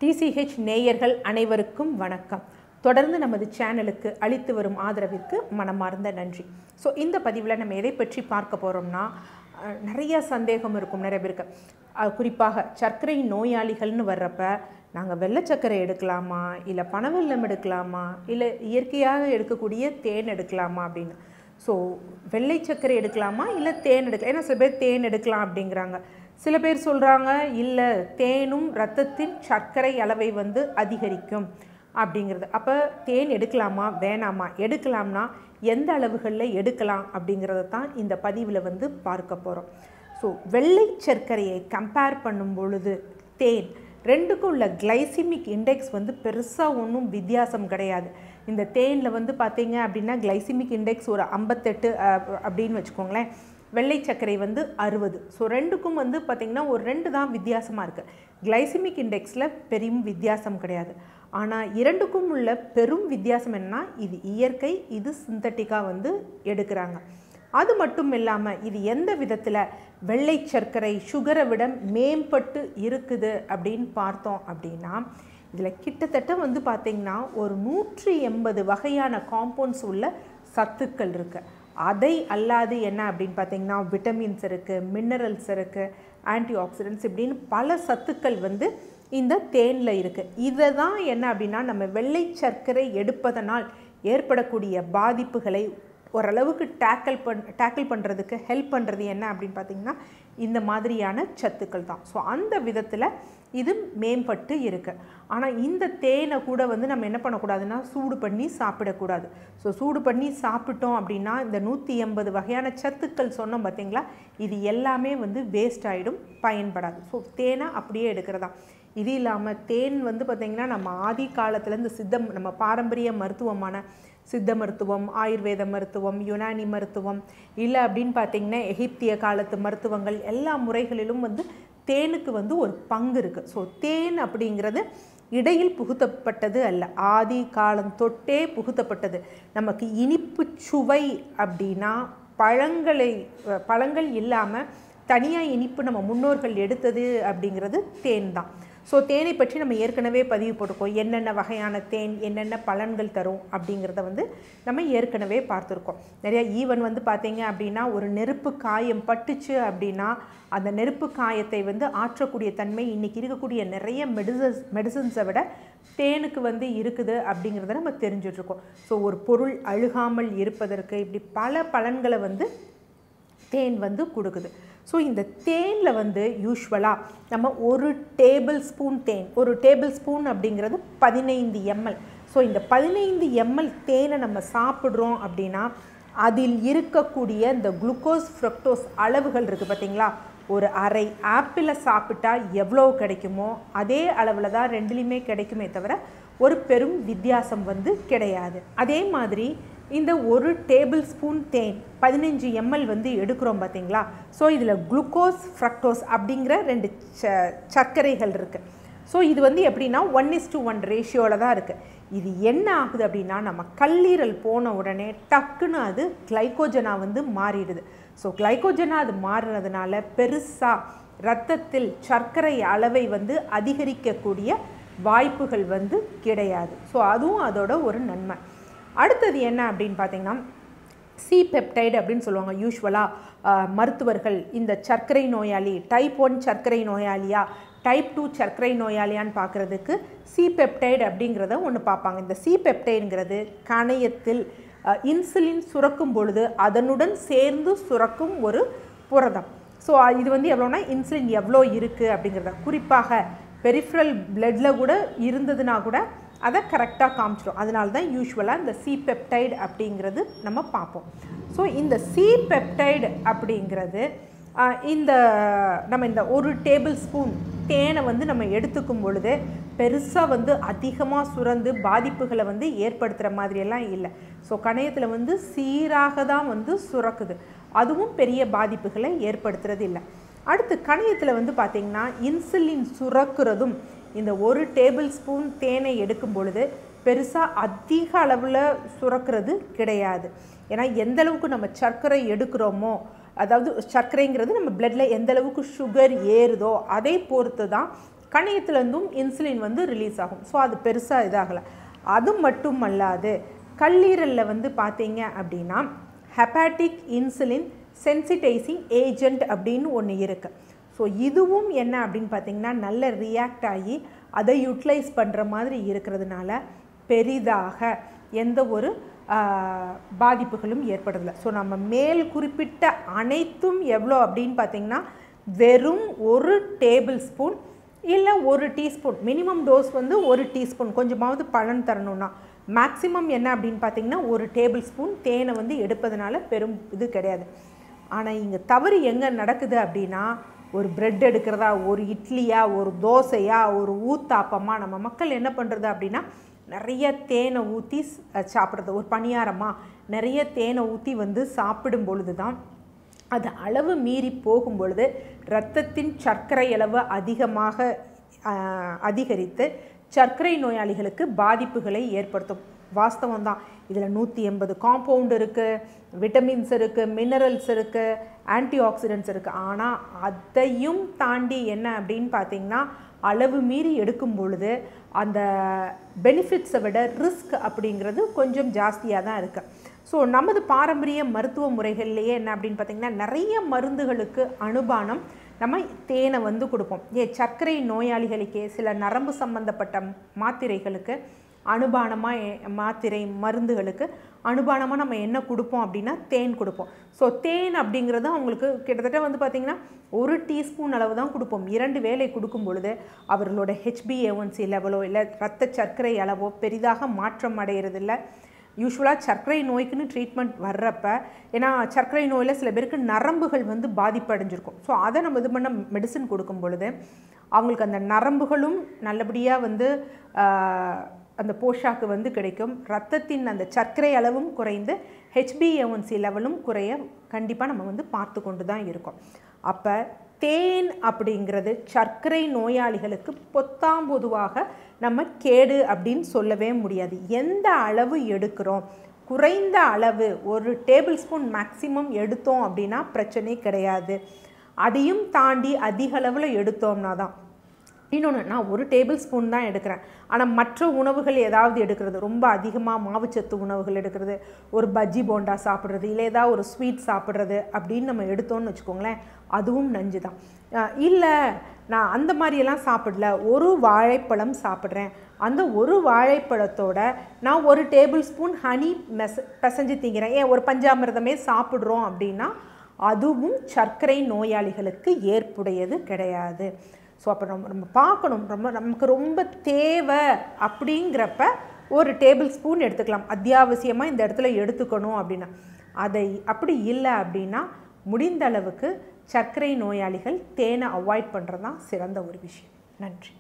DCH நேயர்கள் அனைவருக்கும் வணக்கம். தொடர்ந்து நமது சேனலுக்கு அளித்து வரும் ஆதரவிற்கு மனமார்ந்த நன்றி. ஸோ இந்த பதிவில் நம்ம எதை பற்றி பார்க்க போகிறோம்னா, நிறைய சந்தேகம் இருக்கும் நிறைய பேருக்கு. குறிப்பாக சர்க்கரை நோயாளிகள்னு வர்றப்ப நாங்கள் வெள்ளை சர்க்கரை எடுக்கலாமா, இல்லை பனவெல்லம் எடுக்கலாமா, இல்லை இயற்கையாக எடுக்கக்கூடிய தேன் எடுக்கலாமா அப்படின்னு. ஸோ வெள்ளை சர்க்கரை எடுக்கலாமா இல்லை தேன் எடுக்கலாம்? ஏன்னா சில பேர் தேன் எடுக்கலாம் அப்படிங்கிறாங்க. சில பேர் சொல்கிறாங்க இல்லை தேனும் இரத்தத்தின் சர்க்கரை அளவை அதிகரிக்கும் அப்படிங்கிறது. அப்போ தேன் எடுக்கலாமா வேணாமா, எடுக்கலாம்னா எந்த அளவுகளில் எடுக்கலாம் அப்படிங்கிறத தான் இந்த பதிவில் பார்க்க போகிறோம். ஸோ வெள்ளை சர்க்கரையை கம்பேர் பண்ணும் பொழுது தேன் ரெண்டுக்கும் உள்ள கிளைசிமிக் இண்டெக்ஸ் பெருசாக ஒன்றும் வித்தியாசம் கிடையாது. இந்த தேனில் பார்த்தீங்க அப்படின்னா கிளைசிமிக் இண்டெக்ஸ் ஒரு 58 அப்படின்னு வச்சுக்கோங்களேன். வெள்ளை சர்க்கரை 60. ஸோ ரெண்டுக்கும் பார்த்திங்கன்னா ஒரு 2 தான் வித்தியாசமாக இருக்குது. கிளைசிமிக் இண்டெக்ஸில் பெரும் வித்தியாசம் கிடையாது. ஆனால் இரண்டுக்கும் உள்ள பெரும் வித்தியாசம் என்னன்னா, இது இயற்கை, இது சிந்தட்டிக்காக எடுக்கிறாங்க. அது மட்டும் இல்லாமல் இது எந்த விதத்தில் வெள்ளை சர்க்கரை சுகரை விட மேம்பட்டு இருக்குது அப்படின்னு பார்த்தோம் அப்படின்னா, இதில் கிட்டத்தட்ட பார்த்திங்கன்னா ஒரு 180 வகையான காம்பவுண்ட்ஸ் உள்ள சத்துக்கள் இருக்குது. அதை அல்லாது என்ன அப்படின்னு பார்த்திங்கன்னா விட்டமின்ஸ் இருக்குது, மினரல்ஸ் இருக்குது, ஆன்டி ஆக்சிடென்ட்ஸ் இப்படின்னு பல சத்துக்கள் இந்த தேனில் இருக்குது. இதை தான் என்ன அப்படின்னா நம்ம வெள்ளை சர்க்கரை எடுப்பதனால் ஏற்படக்கூடிய பாதிப்புகளை ஓரளவுக்கு டேக்கிள் பண்ணுறதுக்கு ஹெல்ப் பண்ணுறது என்ன அப்படின்னு பார்த்திங்கன்னா இந்த மாதிரியான சத்துக்கள் தான். ஸோ அந்த விதத்தில் இது மேம்பட்டு இருக்குது. ஆனால் இந்த தேனை கூட நம்ம என்ன பண்ணக்கூடாதுன்னா சூடு பண்ணி சாப்பிடக்கூடாது. ஸோ சூடு பண்ணி சாப்பிட்டோம் அப்படின்னா இந்த 180 வகையான சத்துக்கள் சொன்னோம் பார்த்திங்களா, இது எல்லாமே வேஸ்ட் ஆகிடும், பயன்படாது. ஸோ தேனை அப்படியே எடுக்கிறதா. இது இல்லாமல் தேன் பார்த்திங்கன்னா நம்ம ஆதி காலத்துலேருந்து நம்ம பாரம்பரிய மருத்துவமான சித்த மருத்துவம், ஆயுர்வேத மருத்துவம், யுனானி மருத்துவம், இல்லை அப்படின்னு பார்த்திங்கன்னா எகிப்திய காலத்து மருத்துவங்கள் எல்லா முறைகளிலும் தேனுக்கு ஒரு பங்கு இருக்குது. ஸோ தேன் அப்படிங்கிறது இடையில் புகுத்தப்பட்டது அல்ல, ஆதி காலம் தொட்டே புகுத்தப்பட்டது. நமக்கு இனிப்பு சுவை அப்படின்னா பழங்கள் இல்லாமல் தனியாக இனிப்பு நம்ம முன்னோர்கள் எடுத்தது அப்படிங்கிறது தேன் தான். ஸோ தேனை பற்றி நம்ம ஏற்கனவே பதிவு போட்டிருக்கோம். என்னென்ன வகையான தேன் என்னென்ன பலன்கள் தரும் அப்படிங்கிறத நம்ம ஏற்கனவே பார்த்துருக்கோம். நிறையா ஈவன் பார்த்தீங்க அப்படின்னா ஒரு நெருப்பு காயம் பட்டுச்சு அப்படின்னா அந்த நெருப்பு காயத்தை ஆற்றக்கூடிய தன்மை இன்றைக்கி இருக்கக்கூடிய நிறைய மெடிசன்ஸை விட தேனுக்கு இருக்குது அப்படிங்கிறத நம்ம தெரிஞ்சிட்ருக்கோம். ஸோ ஒரு பொருள் அழுகாமல் இருப்பதற்கு இப்படி பல பலன்களை தேன் கொடுக்குது. ஸோ இந்த தேனில் யூஸ்வலாக நம்ம ஒரு டேபிள் ஸ்பூன் தேன், ஒரு டேபிள் ஸ்பூன் அப்படிங்கிறது 15 ml. ஸோ இந்த 15 ml தேனை நம்ம சாப்பிட்றோம் அப்படின்னா அதில் இருக்கக்கூடிய இந்த குளுக்கோஸ் ஃப்ரக்டோஸ் அளவுகள் இருக்குது பார்த்திங்களா, ஒரு அரை ஆப்பிளை சாப்பிட்டா எவ்வளோ கிடைக்குமோ அதே அளவில் தான் ரெண்டுலேயுமே கிடைக்குமே தவிர ஒரு பெரும் வித்தியாசம் கிடையாது. அதே மாதிரி இந்த ஒரு டேபிள் ஸ்பூன் தேன் 15 ml எடுக்கிறோம் பார்த்திங்களா. ஸோ இதில் குளுக்கோஸ் ஃப்ரக்டோஸ் அப்படிங்கிற 2 சர்க்கரைகள் இருக்குது. ஸோ இது எப்படின்னா 1:1 ரேஷியோவில் தான் இருக்குது. இது என்ன ஆகுது அப்படின்னா நம்ம கல்லீரல் போன உடனே டக்குன்னு அது கிளைக்கோஜனாக மாறிடுது. ஸோ கிளைக்கோஜனாக அது மாறுறதுனால பெருசாக இரத்தத்தில் சர்க்கரை அளவை அதிகரிக்கக்கூடிய வாய்ப்புகள் கிடையாது. ஸோ அதுவும் அதோட ஒரு நன்மை. அடுத்தது என்ன அப்படின்னு பார்த்திங்கன்னா சி பெப்டைடு அப்படின்னு சொல்லுவாங்க. யூஸ்வலாக மருத்துவர்கள் இந்த சர்க்கரை நோயாளி டைப் 1 சர்க்கரை நோயாளியா டைப் 2 சர்க்கரை நோயாளியான்னு பார்க்குறதுக்கு சி பெப்டைடு அப்படிங்கிறத ஒன்று பார்ப்பாங்க. இந்த சி பெப்டைடுங்கிறது கணையத்தில் இன்சுலின் சுரக்கும் பொழுது அதனுடன் சேர்ந்து சுரக்கும் ஒரு புரதம். ஸோ இது எவ்வளோனா இன்சுலின் எவ்வளோ இருக்குது அப்படிங்கிறத குறிப்பாக பெரிஃபரல் பிளட்டில் கூட இருந்ததுன்னா கூட அதை கரெக்டாக காமிச்சிடும். அதனால தான் யூஸ்வலாக இந்த சி பெப்டைடு அப்படிங்கிறது நம்ம பார்ப்போம். ஸோ இந்த சி பெப்டைடு அப்படிங்கிறது நம்ம இந்த ஒரு டேபிள் ஸ்பூன் தேனை நம்ம எடுத்துக்கும் பொழுது பெருசாக அதிகமாக சுரந்து பாதிப்புகளை ஏற்படுத்துகிற மாதிரியெல்லாம் இல்லை. ஸோ கணையத்தில் சீராக தான் சுரக்குது, அதுவும் பெரிய பாதிப்புகளை ஏற்படுத்துறது இல்லை. அடுத்து கணையத்தில் பார்த்திங்கன்னா இன்சுலின் சுரக்கிறதும் இந்த ஒரு டேபிள் ஸ்பூன் தேனை எடுக்கும் பொழுது பெருசாக அதிக அளவில் சுரக்கிறது கிடையாது. ஏன்னா எந்த அளவுக்கு நம்ம சர்க்கரை எடுக்கிறோமோ, அதாவது சர்க்கரைங்கிறது நம்ம பிளட்டில் எந்த அளவுக்கு சுகர் ஏறுதோ அதை பொறுத்து தான் கணையத்துலேருந்தும் இன்சுலின் வந்து ரிலீஸ் ஆகும். ஸோ அது பெருசாக இதாகலை. அது மட்டும் அல்லாது கல்லீரலில் வந்து பார்த்தீங்க அப்படின்னா ஹெப்பாட்டிக் இன்சுலின் சென்சிடைசிங் ஏஜெண்ட் அப்படின்னு ஒன்று இருக்குது. ஸோ இதுவும் என்ன அப்படின்னு பார்த்தீங்கன்னா நல்ல ரியாக்ட் ஆகி அதை யூட்டிலைஸ் பண்ணுற மாதிரி இருக்கிறதுனால பெரிதாக எந்த ஒரு பாதிப்புகளும் ஏற்படுறதில்லை. ஸோ நம்ம மேல் குறிப்பிட்ட அனைத்தும் எவ்வளோ அப்படின்னு பார்த்தீங்கன்னா வெறும் 1 டேபிள் ஸ்பூன் இல்லை 1 டீஸ்பூன், மினிமம் டோஸ் வந்து 1 டீஸ்பூன், கொஞ்சமாவது பலன் தரணும்னா மேக்ஸிமம் என்ன அப்படின்னு பார்த்தீங்கன்னா 1 டேபிள் ஸ்பூன் தேனை வந்து எடுப்பதனால பெரும் இது கிடையாது. ஆனால் இங்கே தவறு எங்கே நடக்குது அப்படின்னா ஒரு பிரெட் எடுக்கிறதா, ஒரு இட்லியா, ஒரு தோசையா, ஒரு ஊத்தாப்பமா, நம்ம மக்கள் என்ன பண்ணுறது அப்படின்னா நிறைய தேனை ஊற்றி சாப்பிட்றது, ஒரு பணியாரமாக நிறைய தேனை ஊற்றி வந்து சாப்பிடும் பொழுது தான் அது அளவு மீறி போகும் பொழுது இரத்தத்தின் சர்க்கரை அளவு அதிகரித்து சர்க்கரை நோயாளிகளுக்கு பாதிப்புகளை ஏற்படுத்தும். வாஸ்தவம் தான். இதில் 180 காம்பவுண்ட் இருக்குது, விட்டமின்ஸ் இருக்குது, மினரல்ஸ் இருக்குது, ஆன்டி ஆக்சிடென்ட்ஸ் இருக்குது. ஆனால் அதையும் தாண்டி என்ன அப்படின்னு பார்த்தீங்கன்னா அளவு மீறி எடுக்கும் பொழுது அந்த பெனிஃபிட்ஸை விட ரிஸ்க் அப்படிங்கிறது கொஞ்சம் ஜாஸ்தியாக தான் இருக்குது. ஸோ நமது பாரம்பரிய மருத்துவ முறைகள்லேயே என்ன அப்படின்னு பார்த்திங்கன்னா நிறைய மருந்துகளுக்கு அனுபானம் நம்ம தேனை வந்து கொடுப்போம். சர்க்கரை நோயாளிகளுக்கே சில நரம்பு சம்பந்தப்பட்ட மாத்திரைகளுக்கு அனுபானமாக மாத்திரை மருந்துகளுக்கு அனுபானமாக நம்ம என்ன கொடுப்போம் அப்படின்னா தேன் கொடுப்போம். ஸோ தேன் அப்படிங்கிறது அவங்களுக்கு கிட்டத்தட்ட வந்து பார்த்திங்கன்னா 1 டீஸ்பூன் அளவு தான் கொடுப்போம். 2 வேளை கொடுக்கும் பொழுது அவர்களோட HbA1c லெவலோ இல்லை இரத்த சர்க்கரை அளவோ பெரிதாக மாற்றம் அடைகிறதில்ல. யூஸ்வலாக சர்க்கரை நோய்க்குன்னு ட்ரீட்மெண்ட் வர்றப்ப, ஏன்னா சர்க்கரை நோயில் சில பேருக்கு நரம்புகள் வந்து பாதிப்படைஞ்சிருக்கும். ஸோ அதை நம்ம இது பண்ண மெடிசன் கொடுக்கும் பொழுது அவங்களுக்கு அந்த நரம்புகளும் நல்லபடியாக வந்து அந்த போஷாக்கு வந்து கிடைக்கும். ரத்தத்தின் அந்த சர்க்கரை அளவும் குறைந்து HbA1c லெவலும் குறைய கண்டிப்பாக நம்ம வந்து பார்த்து கொண்டு தான் இருக்கோம். அப்போ தேன் அப்படிங்கிறது சர்க்கரை நோயாளிகளுக்கு பொதுவாக நம்ம கேடு அப்படின்னு சொல்லவே முடியாது. எந்த அளவு எடுக்கிறோம், குறைந்த அளவு 1 டேபிள் ஸ்பூன் மேக்ஸிமம் எடுத்தோம் அப்படின்னா பிரச்சனை கிடையாது. அதையும் தாண்டி அதிக அளவில் எடுத்தோம்னா தான். இன்னொன்று, நான் 1 டேபிள் ஸ்பூன் தான் எடுக்கிறேன், ஆனால் மற்ற உணவுகள் ஏதாவது எடுக்கிறது, ரொம்ப அதிகமாக மாவுச்சத்து உணவுகள் எடுக்கிறது, ஒரு பஜ்ஜி போண்டா சாப்பிட்றது, இல்லை ஏதாவது ஒரு ஸ்வீட் சாப்பிட்றது அப்படின்னு நம்ம எடுத்தோன்னு வச்சுக்கோங்களேன், அதுவும் நஞ்சு தான். இல்லை நான் அந்த மாதிரியெல்லாம் சாப்பிடல, ஒரு வாழைப்பழம் சாப்பிட்றேன், அந்த ஒரு வாழைப்பழத்தோட நான் 1 டேபிள் ஸ்பூன் ஹனி பிசைஞ்சு திங்கிறேன், ஒரு பஞ்சாமிர்தமே சாப்பிட்றோம் அப்படின்னா அதுவும் சர்க்கரை நோயாளிகளுக்கு ஏற்புடையது கிடையாது. ஸோ அப்போ நம்ம பார்க்கணும், நமக்கு ரொம்ப தேவை அப்படிங்கிறப்ப 1 டேபிள் ஸ்பூன் எடுத்துக்கலாம், அத்தியாவசியமாக இந்த இடத்துல எடுத்துக்கணும் அப்படின்னா. அதை அப்படி இல்லை அப்படின்னா முடிந்த அளவுக்கு சர்க்கரை நோயாளிகள் தேனை அவாய்ட் பண்ணுறது தான் சிறந்த ஒரு விஷயம். நன்றி.